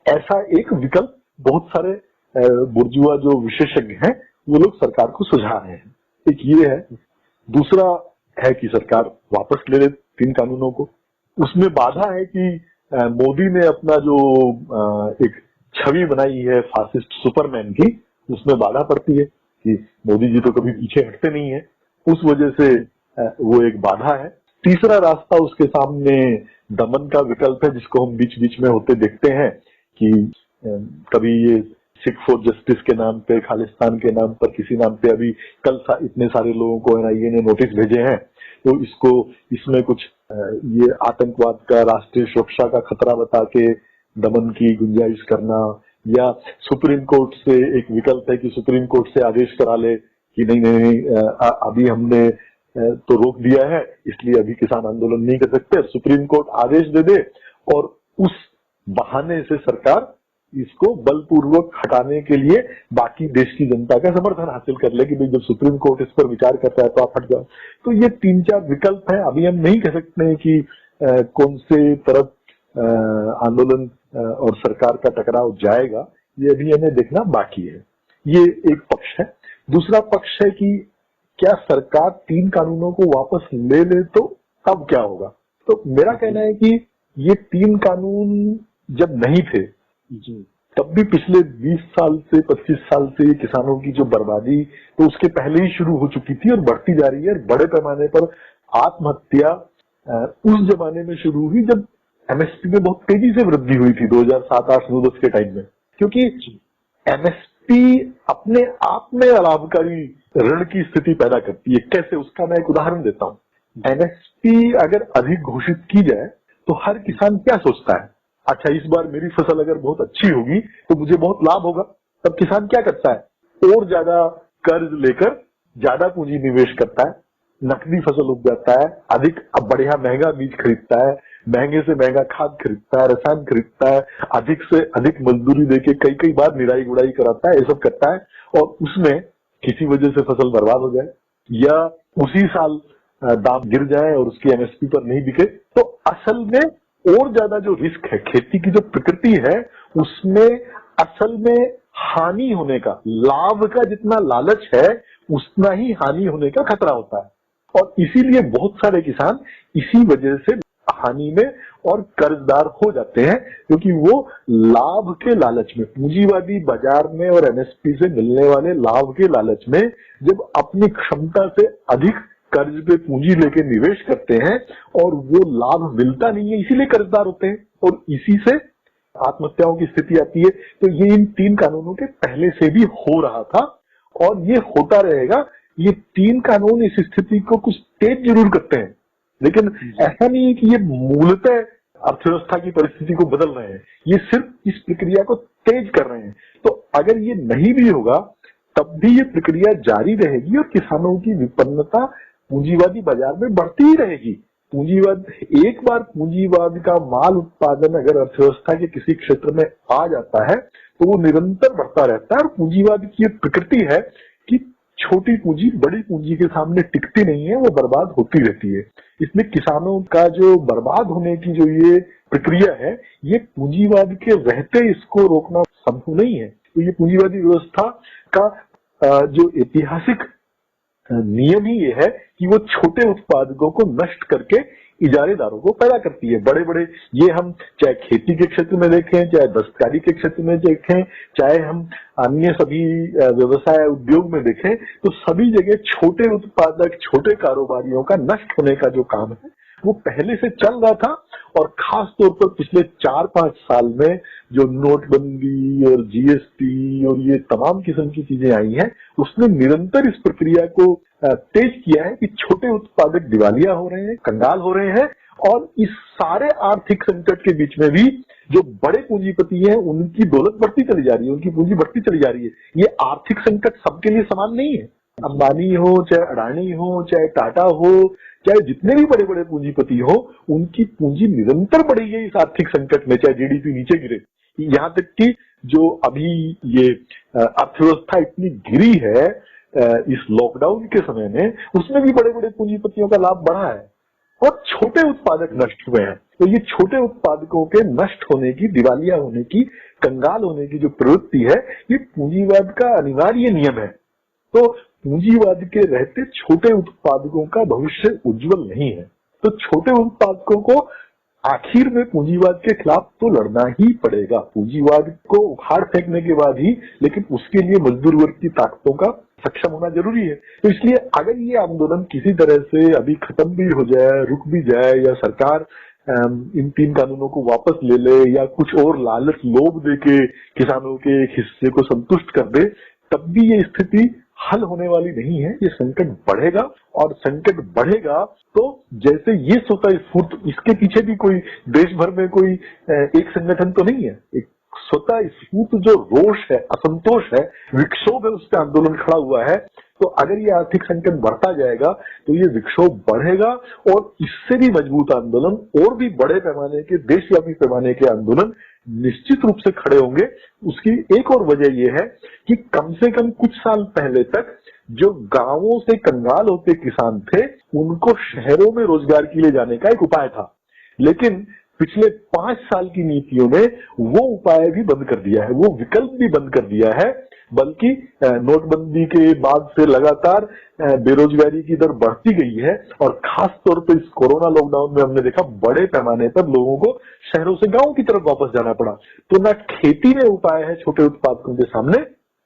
ऐसा एक विकल्प बहुत सारे बुर्जुआ जो विशेषज्ञ हैं वो लोग सरकार को सुझा रहे हैं। एक ये है। दूसरा है कि सरकार वापस ले ले 3 कानूनों को। उसमें बाधा है कि मोदी ने अपना जो एक छवि बनाई है फासिस्ट सुपरमैन की, उसमें बाधा पड़ती है कि मोदी जी तो कभी पीछे हटते नहीं है, उस वजह से वो एक बाधा है। तीसरा रास्ता उसके सामने दमन का विकल्प है, जिसको हम बीच बीच में होते देखते हैं कि कभी ये सिख फॉर जस्टिस के नाम पे, खालिस्तान के नाम पर, किसी नाम पे अभी कल इतने सारे लोगों को एनआईए ने नोटिस भेजे हैं, तो इसमें कुछ ये आतंकवाद का, राष्ट्रीय सुरक्षा का खतरा बता के दमन की गुंजाइश करना, या सुप्रीम कोर्ट से एक विकल्प है कि सुप्रीम कोर्ट से आदेश करा ले कि नहीं, अभी हमने तो रोक दिया है इसलिए अभी किसान आंदोलन नहीं कर सकते, सुप्रीम कोर्ट आदेश दे दे और उस बहाने से सरकार इसको बलपूर्वक हटाने के लिए बाकी देश की जनता का समर्थन हासिल कर ले कि भाई जब सुप्रीम कोर्ट इस पर विचार करता है तो आप हट जाओ। तो ये 3-4 विकल्प है। अभी हम नहीं कह सकते हैं कि कौन से तरफ आंदोलन और सरकार का टकराव जाएगा, ये अभी हमें देखना बाकी है। ये एक पक्ष है। दूसरा पक्ष है कि क्या सरकार 3 कानूनों को वापस ले ले तो तब क्या होगा। तो मेरा कहना है कि ये 3 कानून जब नहीं थे तब भी पिछले 20 साल से 25 साल से किसानों की जो बर्बादी तो उसके पहले ही शुरू हो चुकी थी और बढ़ती जा रही है। बड़े पैमाने पर आत्महत्या उस जमाने में शुरू हुई जब एमएसपी में बहुत तेजी से वृद्धि हुई थी 2007, 8, 9, 10 के टाइम में, क्योंकि एमएसपी अपने आप में अलाभकारी ऋण की स्थिति पैदा करती है। कैसे, उसका मैं एक उदाहरण देता हूँ। एमएसपी अगर अधिक घोषित की जाए तो हर किसान क्या सोचता है, अच्छा इस बार मेरी फसल अगर बहुत अच्छी होगी तो मुझे बहुत लाभ होगा। तब किसान क्या करता है, और ज्यादा कर्ज लेकर ज्यादा पूंजी निवेश करता है, नकदी फसल उग जाता है, अधिक अब बढ़िया महंगा बीज खरीदता है, महंगे से महंगा खाद खरीदता है, रसायन खरीदता है, अधिक से अधिक मजदूरी देके कई बार निराई गुड़ाई कराता है, ये सब करता है और उसमें किसी वजह से फसल बर्बाद हो जाए या उसी साल दाम गिर जाए और उसकी एमएसपी पर नहीं बिके, तो असल में और ज्यादा जो रिस्क है, खेती की जो प्रकृति है उसमें असल में हानि होने का, लाभ का जितना लालच है उतना ही हानि होने का खतरा होता है। और इसीलिए बहुत सारे किसान इसी वजह से हानि में और कर्जदार हो जाते हैं, क्योंकि वो लाभ के लालच में, पूंजीवादी बाजार में और एमएसपी से मिलने वाले लाभ के लालच में जब अपनी क्षमता से अधिक कर्ज पे पूंजी लेके निवेश करते हैं और वो लाभ मिलता नहीं है, इसीलिए कर्जदार होते हैं और इसी से आत्महत्याओं की स्थिति आती है। तो ये इन 3 कानूनों के पहले से भी हो रहा था और ये होता रहेगा। ये 3 कानून इस स्थिति को कुछ तेज जरूर करते हैं, लेकिन ऐसा नहीं है कि ये मूलतः अर्थव्यवस्था की परिस्थिति को बदल रहे हैं, ये सिर्फ इस प्रक्रिया को तेज कर रहे हैं। तो अगर ये नहीं भी होगा तब भी ये प्रक्रिया जारी रहेगी और किसानों की विपन्नता पूंजीवादी बाजार में बढ़ती ही रहेगी। एक बार पूंजीवाद का माल उत्पादन अगर अर्थव्यवस्था के किसी क्षेत्र में आ जाता है तो वो निरंतर बढ़ता रहता है। और पूंजीवाद की एक प्रकृति है कि छोटी पूंजी बड़ी पूंजी के सामने टिकती नहीं है, वो बर्बाद होती रहती है। इसमें किसानों का जो बर्बाद होने की जो ये प्रक्रिया है, ये पूंजीवाद के रहते इसको रोकना संभव नहीं है। तो ये पूंजीवादी व्यवस्था का जो ऐतिहासिक नियम ही ये है कि वो छोटे उत्पादकों को नष्ट करके इजारेदारों को पैदा करती है। बड़े बड़े, ये हम चाहे खेती के क्षेत्र में देखें, चाहे दस्तकारी के क्षेत्र में देखें, चाहे हम अन्य सभी व्यवसाय उद्योग में देखें, तो सभी जगह छोटे उत्पादक, छोटे कारोबारियों का नष्ट होने का जो काम है वो पहले से चल रहा था। और खास तौर पर पिछले 4-5 साल में जो नोटबंदी और जीएसटी और ये तमाम किस्म की चीजें आई हैं, उसने निरंतर इस प्रक्रिया को तेज किया है कि छोटे उत्पादक दिवालिया हो रहे हैं, कंगाल हो रहे हैं। और इस सारे आर्थिक संकट के बीच में भी जो बड़े पूंजीपति हैं उनकी दौलत बढ़ती चली जा रही है, उनकी पूंजी बढ़ती चली जा रही है। ये आर्थिक संकट सबके लिए समान नहीं है। अंबानी हो, चाहे अडानी हो, चाहे टाटा हो, चाहे जितने भी बड़े बड़े पूंजीपति हो, उनकी पूंजी निरंतर बढ़ी है इस आर्थिक संकट में, चाहे जीडीपी नीचे गिरे। यहाँ तक कि जो अभी ये अर्थव्यवस्था इतनी गिरी है इस लॉकडाउन के समय में, उसमें भी बड़े बड़े पूंजीपतियों का लाभ बढ़ा है और छोटे उत्पादक नष्ट हुए हैं। तो ये छोटे उत्पादकों के नष्ट होने की, दिवालिया होने की, कंगाल होने की जो प्रवृत्ति है, ये पूंजीवाद का अनिवार्य नियम है। तो पूंजीवाद के रहते छोटे उत्पादकों का भविष्य उज्जवल नहीं है। तो छोटे उत्पादकों को आखिर में पूंजीवाद के खिलाफ तो लड़ना ही पड़ेगा, पूंजीवाद को उखाड़ फेंकने के बाद ही, लेकिन उसके लिए मजदूर वर्ग की ताकतों का सक्षम होना जरूरी है। तो इसलिए अगर ये आंदोलन किसी तरह से अभी खत्म भी हो जाए, रुक भी जाए, या सरकार इन 3 कानूनों को वापस ले ले, या कुछ और लालच लोभ देके किसानों के एक हिस्से को संतुष्ट कर दे, तब भी ये स्थिति हल होने वाली नहीं है। ये संकट बढ़ेगा, और संकट बढ़ेगा तो जैसे ये स्वतः स्फूर्त, इसके पीछे भी कोई देश भर में कोई एक संगठन तो नहीं है, एक स्वतः स्फूर्त जो रोष है, असंतोष है, विक्षोभ है, उस पर आंदोलन खड़ा हुआ है। तो अगर ये आर्थिक संकट बढ़ता जाएगा तो ये विक्षोभ बढ़ेगा, और इससे भी मजबूत आंदोलन और भी बड़े पैमाने के, देशव्यापी पैमाने के आंदोलन निश्चित रूप से खड़े होंगे। उसकी एक और वजह यह है कि कम से कम कुछ साल पहले तक जो गांवों से कंगाल होते किसान थे, उनको शहरों में रोजगार के लिए जाने का एक उपाय था, लेकिन पिछले 5 साल की नीतियों ने वो उपाय भी बंद कर दिया है, वो विकल्प भी बंद कर दिया है। बल्कि नोटबंदी के बाद से लगातार बेरोजगारी की दर बढ़ती गई है, और खास तौर पर इस कोरोना लॉकडाउन में हमने देखा बड़े पैमाने पर लोगों को शहरों से गांव की तरफ वापस जाना पड़ा। तो ना खेती में उपाय है छोटे उत्पादकों के सामने,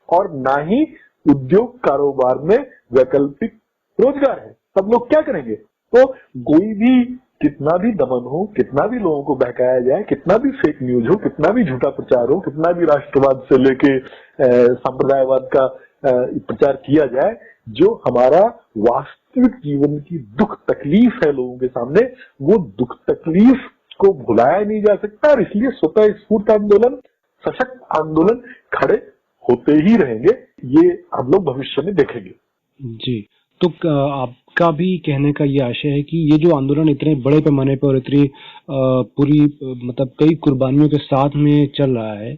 और ना ही उद्योग कारोबार में वैकल्पिक रोजगार है। तब लोग क्या करेंगे? तो कोई भी कितना भी दमन हो, कितना भी लोगों को बहकाया जाए, कितना भी फेक न्यूज हो, कितना भी झूठा प्रचार हो, कितना भी राष्ट्रवाद से लेके संप्रदायवाद का प्रचार किया जाए, जो हमारा वास्तविक जीवन की दुख तकलीफ है लोगों के सामने, वो दुख तकलीफ को भुलाया नहीं जा सकता। और इसलिए स्वतः स्फूर्त आंदोलन, सशक्त आंदोलन खड़े होते ही रहेंगे, ये हम लोग भविष्य में देखेंगे। जी, तो आपका भी कहने का ये आशय है कि ये जो आंदोलन इतने बड़े पैमाने पर और इतनी पूरी मतलब कई कुर्बानियों के साथ में चल रहा है,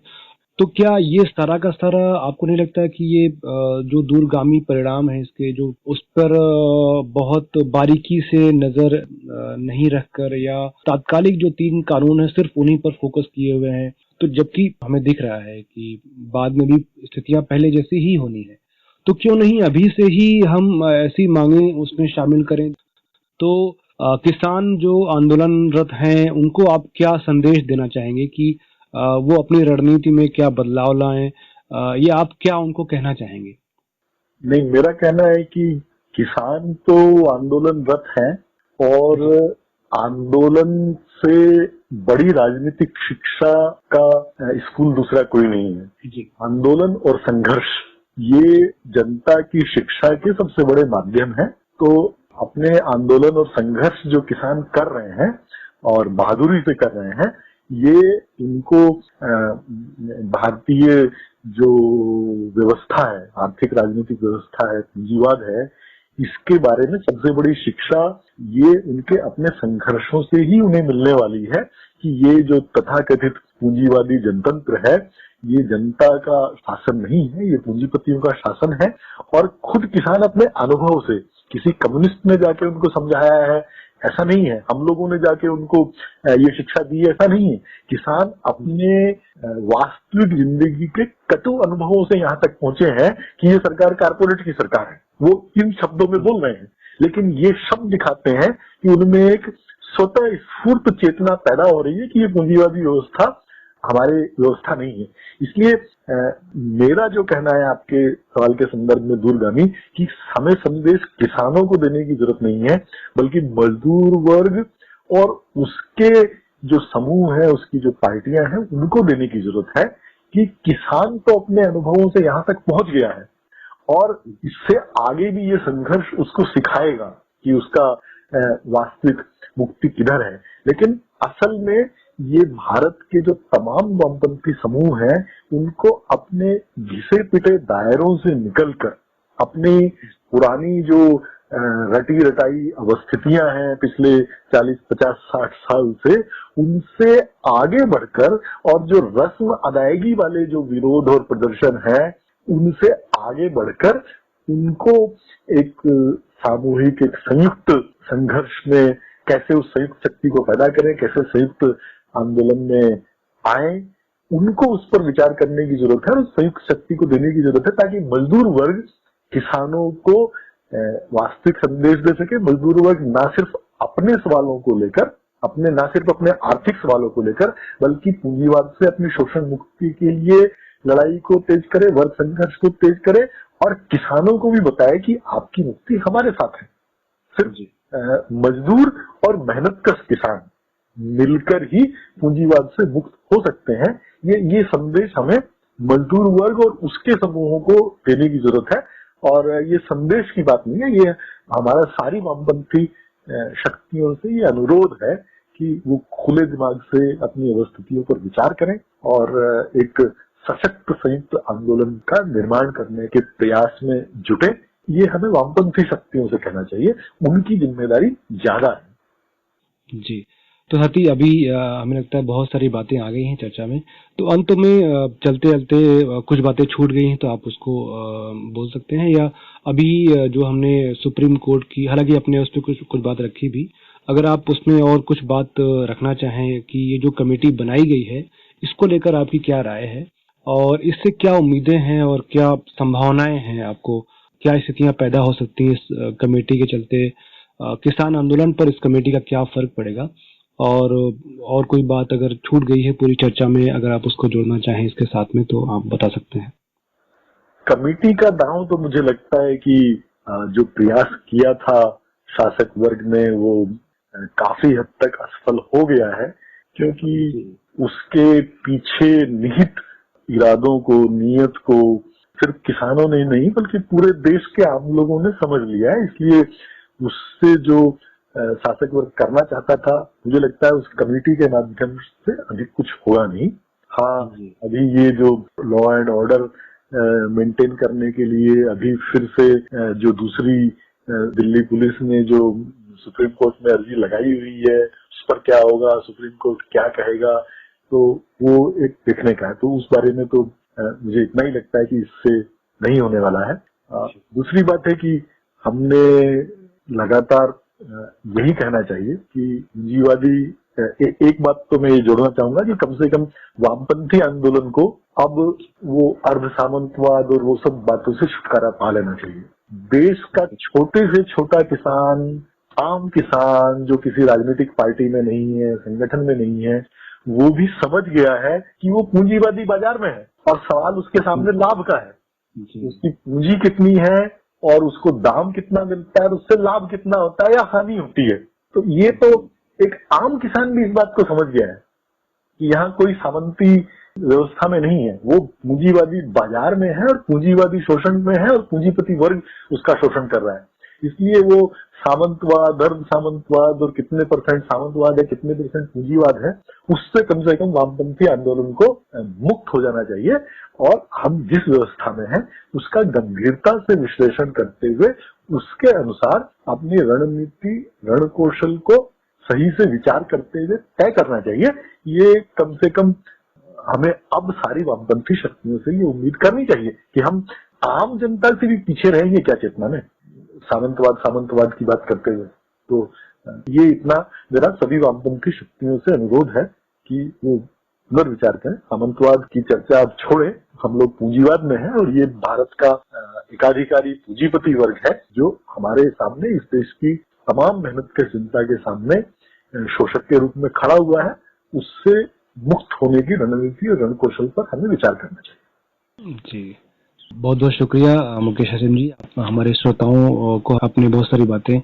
तो क्या ये सारा का सारा आपको नहीं लगता कि ये जो दूरगामी परिणाम है इसके, जो उस पर बहुत बारीकी से नजर नहीं रखकर, या तात्कालिक जो 3 कानून है सिर्फ उन्हीं पर फोकस किए हुए हैं, तो जबकि हमें दिख रहा है कि बाद में भी स्थितियां पहले जैसी ही होनी है, तो क्यों नहीं अभी से ही हम ऐसी मांगे उसमें शामिल करें? तो किसान जो आंदोलनरत हैं उनको आप क्या संदेश देना चाहेंगे कि वो अपनी रणनीति में क्या बदलाव लाएं, या आप क्या उनको कहना चाहेंगे? नहीं, मेरा कहना है कि किसान तो आंदोलनरत हैं, और आंदोलन से बड़ी राजनीतिक शिक्षा का स्कूल दूसरा कोई नहीं है। आंदोलन और संघर्ष ये जनता की शिक्षा के सबसे बड़े माध्यम है। तो अपने आंदोलन और संघर्ष जो किसान कर रहे हैं और बहादुरी से कर रहे हैं, ये इनको भारतीय जो व्यवस्था है, आर्थिक राजनीतिक व्यवस्था है, पूंजीवाद है, इसके बारे में सबसे बड़ी शिक्षा ये उनके अपने संघर्षों से ही उन्हें मिलने वाली है कि ये जो तथाकथित पूंजीवादी जनतंत्र है, ये जनता का शासन नहीं है, ये पूंजीपतियों का शासन है। और खुद किसान अपने अनुभव से, किसी कम्युनिस्ट ने जाके उनको समझाया है ऐसा नहीं है, हम लोगों ने जाके उनको ये शिक्षा दी ऐसा नहीं है। किसान अपने वास्तविक जिंदगी के कटु अनुभवों से यहाँ तक पहुंचे हैं कि ये सरकार कारपोरेट की सरकार है, वो इन शब्दों में बोल रहे हैं, लेकिन ये शब्द दिखाते हैं कि उनमें एक स्वतः स्फूर्त चेतना पैदा हो रही है कि ये पूंजीवादी व्यवस्था हमारी व्यवस्था नहीं है। इसलिए मेरा जो कहना है आपके सवाल के संदर्भ में दूरगामी, कि हमें संदेश किसानों को देने की जरूरत नहीं है, बल्कि मजदूर वर्ग और उसके जो समूह है, उसकी जो पार्टियां हैं, उनको देने की जरूरत है कि किसान तो अपने अनुभवों से यहाँ तक पहुंच गया है, और इससे आगे भी ये संघर्ष उसको सिखाएगा कि उसका वास्तविक मुक्ति किधर है। लेकिन असल में ये भारत के जो तमाम वामपंथी समूह हैं, उनको अपने घिसे पिटे दायरों से निकलकर अपनी पुरानी जो रटी रटाई अवस्थितियां हैं पिछले 40, 50, 60 साल से, उनसे आगे बढ़कर, और जो रस्म अदायगी वाले जो विरोध और प्रदर्शन है, उनसे आगे बढ़कर उनको एक सामूहिक, एक संयुक्त संघर्ष में कैसे उस संयुक्त शक्ति को पैदा करें, कैसे संयुक्त आंदोलन में आए, उनको उस पर विचार करने की जरूरत है और उस संयुक्त शक्ति को देने की जरूरत है, ताकि मजदूर वर्ग किसानों को वास्तविक संदेश दे सके। मजदूर वर्ग ना सिर्फ अपने सवालों को लेकर, ना सिर्फ अपने आर्थिक सवालों को लेकर, बल्कि पूंजीवाद से अपनी शोषण मुक्ति के लिए लड़ाई को तेज करे, वर्ग संघर्ष को तेज करे, और किसानों को भी बताया कि आपकी मुक्ति हमारे साथ है। सिर्फ मजदूर और मेहनतकश किसान मिलकर ही पूंजीवाद से मुक्त हो सकते हैं। ये संदेश हमें मजदूर वर्ग और उसके समूहों को देने की जरूरत है। और ये संदेश की बात नहीं है, ये हमारा सारी वामपंथी शक्तियों से ये अनुरोध है कि वो खुले दिमाग से अपनी अवस्थितियों पर विचार करें और एक सशक्त संयुक्त आंदोलन का निर्माण करने के प्रयास में जुटे। ये हमें वामपंथी शक्तियों से कहना चाहिए, उनकी जिम्मेदारी ज्यादा है। जी, तो साथी अभी हमें लगता है बहुत सारी बातें आ गई हैं चर्चा में, तो अंत में चलते चलते कुछ बातें छूट गई हैं तो आप उसको बोल सकते हैं, या अभी जो हमने सुप्रीम कोर्ट की, हालांकि अपने उस पर कुछ बात रखी भी, अगर आप उसमें और कुछ बात रखना चाहें कि ये जो कमेटी बनाई गई है इसको लेकर आपकी क्या राय है और इससे क्या उम्मीदें हैं और क्या संभावनाएं हैं, आपको क्या स्थितियां पैदा हो सकती है इस कमेटी के चलते, किसान आंदोलन पर इस कमेटी का क्या फर्क पड़ेगा, और कोई बात अगर छूट गई है पूरी चर्चा में, अगर आप उसको जोड़ना चाहें इसके साथ में तो आप बता सकते हैं। कमेटी का दांव तो मुझे लगता है कि जो प्रयास किया था शासक वर्ग ने वो काफी हद तक असफल हो गया है, क्योंकि उसके पीछे निहित इरादों को, नियत को सिर्फ किसानों ने नहीं बल्कि पूरे देश के आम लोगों ने समझ लिया है। इसलिए उससे जो शासक वर्ग करना चाहता था, मुझे लगता है उस कमेटी के माध्यम से अधिक कुछ होगा नहीं। हाँ, अभी ये जो लॉ एंड ऑर्डर मेंटेन करने के लिए अभी फिर से जो दूसरी दिल्ली पुलिस ने जो सुप्रीम कोर्ट में अर्जी लगाई हुई है, उस पर क्या होगा, सुप्रीम कोर्ट क्या कहेगा, तो वो एक देखने का है। तो उस बारे में तो मुझे इतना ही लगता है कि इससे नहीं होने वाला है। दूसरी बात है कि हमने लगातार यही कहना चाहिए कि पूंजीवादी, एक बात तो मैं ये जोड़ना चाहूंगा कि कम से कम वामपंथी आंदोलन को अब वो अर्ध सामंतवाद और वो सब बातों से छुटकारा पा लेना चाहिए। देश का छोटे से छोटा किसान, आम किसान जो किसी राजनीतिक पार्टी में नहीं है, संगठन में नहीं है, वो भी समझ गया है कि वो पूंजीवादी बाजार में है और सवाल उसके सामने लाभ का है। उसकी पूंजी कितनी है और उसको दाम कितना मिलता है और उससे लाभ कितना होता है या हानि होती है। तो ये तो एक आम किसान भी इस बात को समझ गया है कि यहाँ कोई सामंती व्यवस्था में नहीं है, वो पूंजीवादी बाजार में है और पूंजीवादी शोषण में है और पूंजीपति वर्ग उसका शोषण कर रहा है। इसलिए वो सामंतवाद, अर्ध सामंतवाद और कितने परसेंट सामंतवाद है, कितने परसेंट पूंजीवाद है, उससे कम से कम वामपंथी आंदोलन को मुक्त हो जाना चाहिए और हम जिस व्यवस्था में हैं उसका गंभीरता से विश्लेषण करते हुए उसके अनुसार अपनी रणनीति, रणकौशल को सही से विचार करते हुए तय करना चाहिए। ये कम से कम हमें अब सारी वामपंथी शक्तियों से ये उम्मीद करनी चाहिए कि हम आम जनता से भी पीछे रहेंगे क्या चेतना में, सामंतवाद की बात करते हुए। तो ये इतना मेरा सभी वामपंथी शक्तियों से अनुरोध है कि वो पुनर्विचार करें। सामंतवाद की चर्चा आप छोड़े, हम लोग पूंजीवाद में हैं और ये भारत का एकाधिकारी पूंजीपति वर्ग है जो हमारे सामने, इस देश की तमाम मेहनत के जनता के सामने शोषक के रूप में खड़ा हुआ है। उससे मुक्त होने की रणनीति और रणकौशल पर हमें विचार करना चाहिए। जी, बहुत बहुत शुक्रिया मुकेश हसन जी, हमारे श्रोताओं को आपने बहुत सारी बातें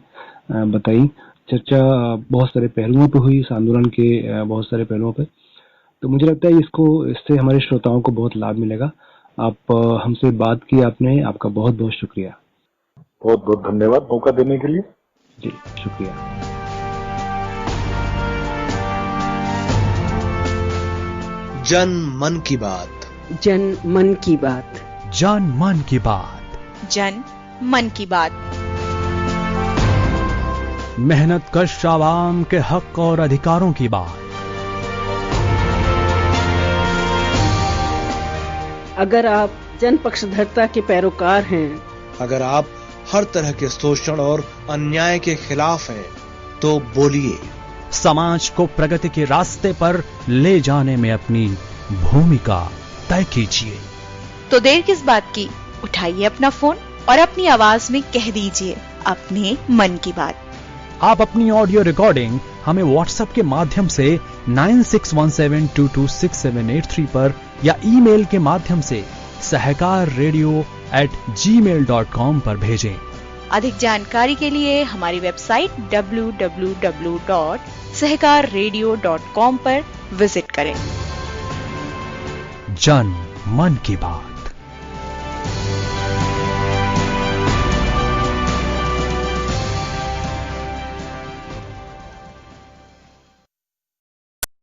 बताई। चर्चा बहुत सारे पहलुओं पे हुई, इस आंदोलन के बहुत सारे पहलुओं पे, तो मुझे लगता है इससे हमारे श्रोताओं को बहुत लाभ मिलेगा। आप हमसे बात की आपने, आपका बहुत बहुत शुक्रिया। बहुत बहुत धन्यवाद मौका देने के लिए। जी शुक्रिया। जन मन की बात, जन मन की बात, जन मन की बात, जन मन की बात। मेहनत कश आवाम के हक और अधिकारों की बात। अगर आप जन पक्षधरता के पैरोकार हैं, अगर आप हर तरह के शोषण और अन्याय के खिलाफ हैं, तो बोलिए। समाज को प्रगति के रास्ते पर ले जाने में अपनी भूमिका तय कीजिए। तो देर किस बात की, उठाइए अपना फोन और अपनी आवाज में कह दीजिए अपने मन की बात। आप अपनी ऑडियो रिकॉर्डिंग हमें व्हाट्सएप के माध्यम से 9617226783 पर या ईमेल के माध्यम से सहकाररेडियो सहकाररेडियो@gmail.com पर भेजें। अधिक जानकारी के लिए हमारी वेबसाइट www.sahakarradio.com पर विजिट करें। जन मन की बात।